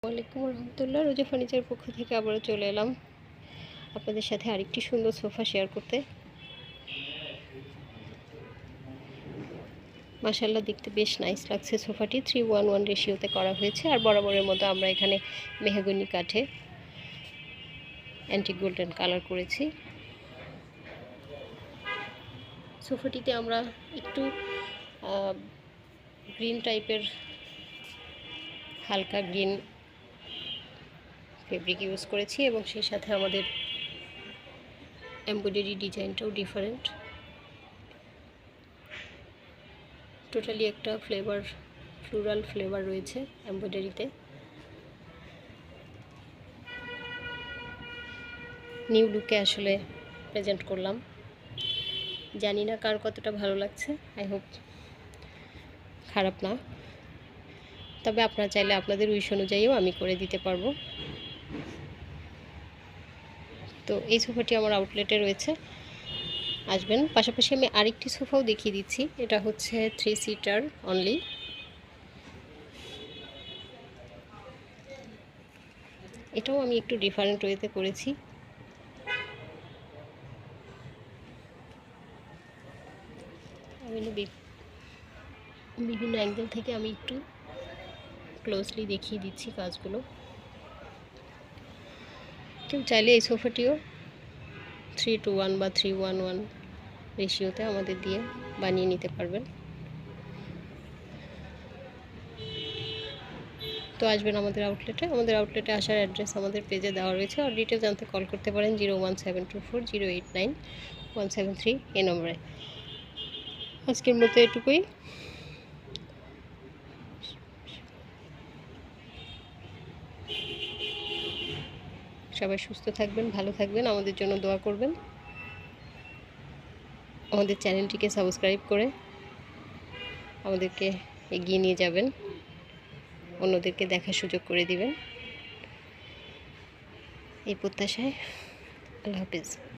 ওয়ালাইকুম রহমতুল্লাহ। রোজা ফার্নিচারের পক্ষ থেকে আবারও চলে এলাম আপনাদের সাথে আরেকটি সুন্দর সোফা শেয়ার করতে। মাশাআল্লাহ, দেখতে বেশ নাইস লাগছে। সোফাটি 3:1 রেশিওতে করা হয়েছে। আর বরাবরের মতো আমরা এখানে মেহগনি কাঠে অ্যান্টিক গোল্ডেন কালার করেছি। সোফাটিতে আমরা একটু গ্রিন টাইপের হালকা গ্রিন ফেব্রিক ইউজ করেছি এবং সেই সাথে আমাদের এমব্রয়ডারি ডিজাইনটাও ডিফারেন্ট। টোটালি একটা ফ্লোরাল ফ্লেভার রয়েছে এমব্রয়ডারিতে। নিউ লুকে আসলে প্রেজেন্ট করলাম। জানি না কার কতটা ভালো লাগছে, আই হোপ খারাপ না। তবে আপনারা চাইলে আপনাদের উইশ অনুযায়ীও আমি করে দিতে পারবো। তো এই সোফাটি আমার আউটলেটে রয়েছে, আসবেন। পাশাপাশি আমি আরেকটি সোফাও দেখিয়ে দিচ্ছি। এটা হচ্ছে 3 সিটার অনলি। এটাও আমি একটু ডিফারেন্ট ওয়েতে করেছি। বিভিন্ন অ্যাঙ্গেল থেকে আমি একটু ক্লোজলি দেখিয়ে দিচ্ছি কাজগুলো। কেউ চাইলে এই সোফাটিও 3:1 বা 3:1 রেশিওতে আমাদের দিয়ে বানিয়ে নিতে পারবেন। তো আসবেন আমাদের আউটলেটে আসার অ্যাড্রেস আমাদের পেজে দেওয়া রয়েছে। আর ডিটেল জানতে কল করতে পারেন 01724089173 এই নম্বরে। আজকের মতো এটুকুই। সবাই সুস্থ থাকবেন, ভালো থাকবেন, আমাদের জন্য দোয়া করবেন। আমাদের চ্যানেলটিকে সাবস্ক্রাইব করে আমাদেরকে এগিয়ে নিয়ে যাবেন, অন্যদেরকে দেখার সুযোগ করে দিবেন। এই প্রত্যাশায় আল্লাহ হাফেজ।